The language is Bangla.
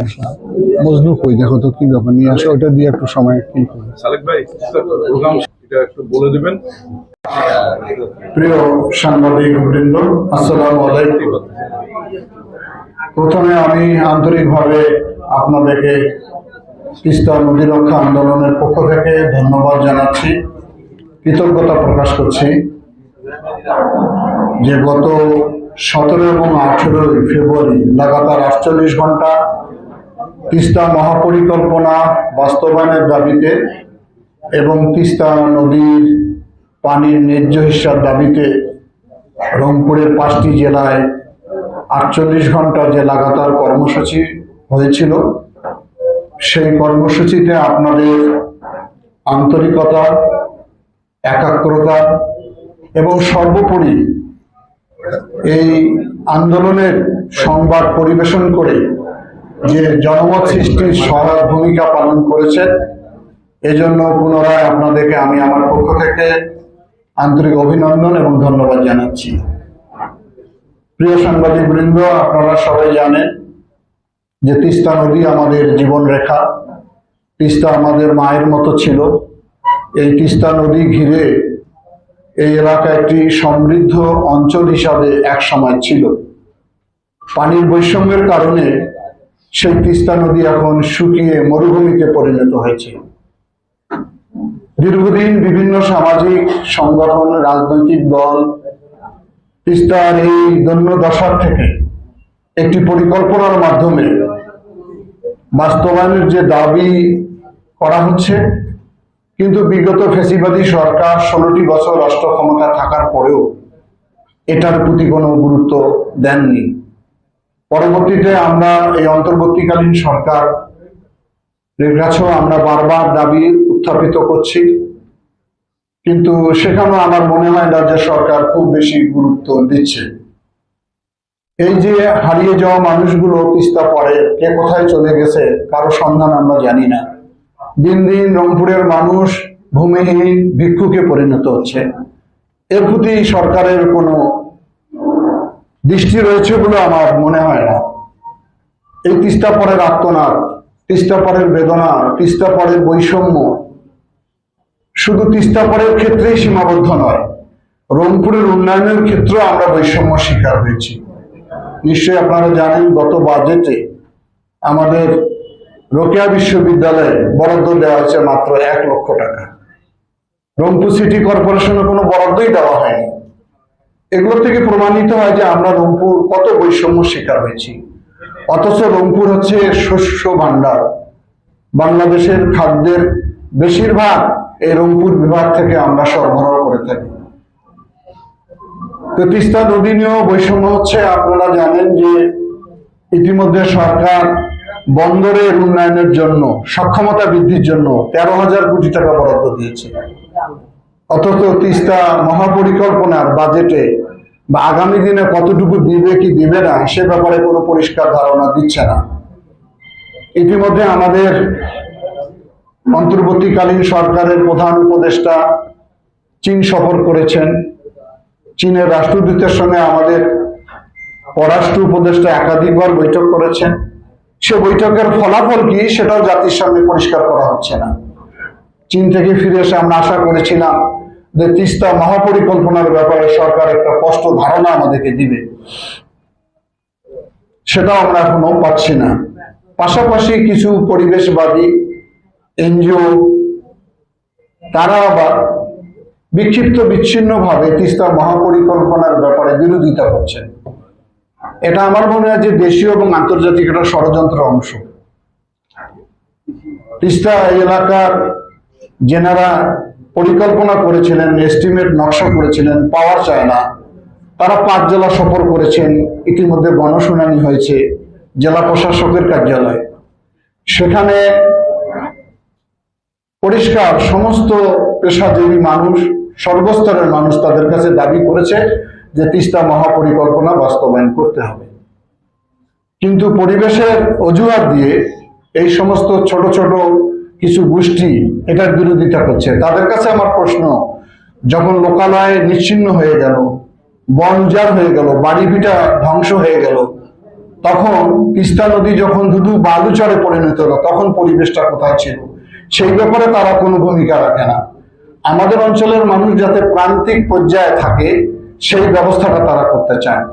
আসা মজনু কই দেখো তো কি ব্যাপার নিয়ে আসো, ওটা দিয়ে একটু সময় কি করে। সালেক ভাই প্রোগ্রাম এটা একটু বলে দিবেন। প্রিয় সাংবাদিক বৃন্দ, আসসালামু আলাইকুম। প্রথমে আমি আন্তরিকভাবে আপনাদেরকে তিস্তা নদী রক্ষা আন্দোলনের পক্ষ থেকে ধন্যবাদ জানাচ্ছি, কৃতজ্ঞতা প্রকাশ করছি যে গত 17 এবং 18 ফেব্রুয়ারি লাগাতার 48 ঘন্টা তিস্তা মহাপরিকল্পনা বাস্তবায়নের দাবিতে এবং তিস্তা নদীর পানির ন্যায্য হিস্যার দাবিতে রংপুরের 5টি জেলায় 48 ঘন্টা যে লাগাতার কর্মসূচি হয়েছিল, সেই কর্মসূচিতে আপনাদের আন্তরিকতা, একাগ্রতা এবং সর্বোপরি এই আন্দোলনের সংবাদ পরিবেশন করে যে জনমত সৃষ্টির সহায়ক ভূমিকা পালন করেছেন, এজন্য পুনরায় আপনাদেরকে আমি আমার পক্ষ থেকে আন্তরিক অভিনন্দন এবং ধন্যবাদ জানাচ্ছি। প্রিয় সাংবাদিক বৃন্দ, আপনারা সবাই জানেন যে তিস্তা নদী আমাদের জীবন রেখা, তিস্তা আমাদের মায়ের মতো ছিল। এই তিস্তা নদী ঘিরে এই এলাকা একটি সমৃদ্ধ অঞ্চল হিসাবে এক সময় ছিল। পানির বৈষম্যের কারণে সেই তিস্তা নদী এখন শুকিয়ে মরুভূমিতে পরিণত হয়েছে। দীর্ঘদিন বিভিন্ন সামাজিক সংগঠন, রাজনৈতিক দল তিস্তার এই দৈন্য দশার থেকে একটি পরিকল্পনার মাধ্যমে বাস্তবায়নের যে দাবি করা হচ্ছে, কিন্তু বিগত ফ্যাসিবাদী সরকার 16টি বছর রাষ্ট্র ক্ষমতা থাকার পরেও এটার প্রতি কোনো গুরুত্ব দেননি। পরবর্তীতে আমরা এই অন্তর্বর্তীকালীন সরকার কাছেও আমরা বারবার দাবি উত্থাপিত করছি, কিন্তু সেখানেও আমার মনে হয় না যে সরকার খুব বেশি গুরুত্ব দিচ্ছে। এই যে হারিয়ে যাওয়া মানুষগুলো তিস্তা পরে কে কোথায় চলে গেছে কারো সন্ধান আমরা জানি না। দিন দিন রংপুরের মানুষ ভূমিহীন ভিক্ষুকে পরিণত হচ্ছে। এর প্রতি সরকারের কোনো দৃষ্টি রয়েছে বলে আমার মনে হয় না। এই তিস্তা পরের আর্তনাদ, তিস্তা পরের বেদনা, তিস্তা পরের বৈষম্য শুধু তিস্তা পরের ক্ষেত্রেই সীমাবদ্ধ নয়, রংপুরের উন্নয়নের ক্ষেত্রেও আমরা বৈষম্য শিকার হয়েছি। নিশ্চয়ই আপনারা জানেন, গত বাজেটে আমাদের রোকেয়া বিশ্ববিদ্যালয়ে বরাদ্দ দেওয়া হয়েছে মাত্র 1 লক্ষ টাকা। রংপুর সিটি কর্পোরেশনে কোনো বরাদ্দই দেওয়া হয়নি। এগুলো থেকে প্রমাণিত হয় যে আমরা রংপুর কত বৈষম্য শিকার হয়েছি। অথচ রংপুর হচ্ছে শস্য ভাণ্ডার, বাংলাদেশের খাদ্যের বেশিরভাগ এই রংপুর বিভাগ থেকে আমরা সরবরাহ করে থাকি। তো তিস্তা নদী নিয়েও বৈষম্য হচ্ছে। আপনারা জানেন যে ইতিমধ্যে সরকার বন্দরের উন্নয়নের জন্য, সক্ষমতা বৃদ্ধির জন্য 13,000 কোটি টাকা বরাদ্দ দিয়েছে। অথচ তিস্তা মহাপরিকল্পনার বাজেটে বা আগামী দিনে কতটুকু দিবে কি দিবে না সে ব্যাপারে কোনো পরিষ্কার ধারণা দিচ্ছে না। ইতিমধ্যে আমাদের অন্তর্বর্তীকালীন সরকারের প্রধান উপদেষ্টা চীন সফর করেছেন। চীনের রাষ্ট্রদূতের সঙ্গে আমাদের পররাষ্ট্র উপদেষ্টা একাধিকবার বৈঠক করেছেন। সে বৈঠকের ফলাফল কি সেটাও জাতির সামনে পরিষ্কার করা হচ্ছে না। চীন থেকে ফিরে এসে আমরা আশা করেছিলাম যে তিস্তা মহাপরিকল্পনার ব্যাপারে সরকার একটা স্পষ্ট ধারণা আমাদেরকে দিবে, সেটাও আমরা এখনো পাচ্ছি না। পাশাপাশি কিছু পরিবেশবাদী এনজিও তারা আবার বিক্ষিপ্ত বিচ্ছিন্নভাবে তিস্তা মহাপরিকল্পনার ব্যাপারে বিরোধিতা করছে। এটা আমার মনে হয় যে দেশীয় এবং আন্তর্জাতিক একটা ষড়যন্ত্রের অংশ। তিস্তা এলাকার যেনারা পরিকল্পনা করেছিলেন, এস্টিমেট নকশা করেছিলেন, পাওয়ার চায় না, তারা 5 জেলা সফর করেছেন। ইতিমধ্যে গণশুনানি হয়েছে জেলা প্রশাসকের কার্যালয়ে। সেখানে পরিষ্কার সমস্ত পেশাজীবী মানুষ, সর্বস্তরের মানুষ তাদের কাছে দাবি করেছে যে তিস্তা মহাপরিকল্পনা বাস্তবায়ন করতে হবে। কিন্তু পরিবেশের অজুহাত দিয়ে এই সমস্ত ছোট ছোট কিছু গোষ্ঠী এটার বিরোধিতা করছে। তাদের কাছে আমার প্রশ্ন, যখন লোকালয় নিশ্চিহ্ন হয়ে গেল, বন উজাড় হয়ে গেল, বাড়ি ভিটা ধ্বংস হয়ে গেল, তখন তিস্তা নদী যখন ধুধু বালুচরে পরিণত হলো, তখন পরিবেশটা কোথায় ছিল সেই ব্যাপারে তারা কোনো ভূমিকা রাখে না। আমাদের অঞ্চলের মানুষ যাতে প্রান্তিক পর্যায়ে থাকে সেই ব্যবস্থাটা তারা করতে চায়।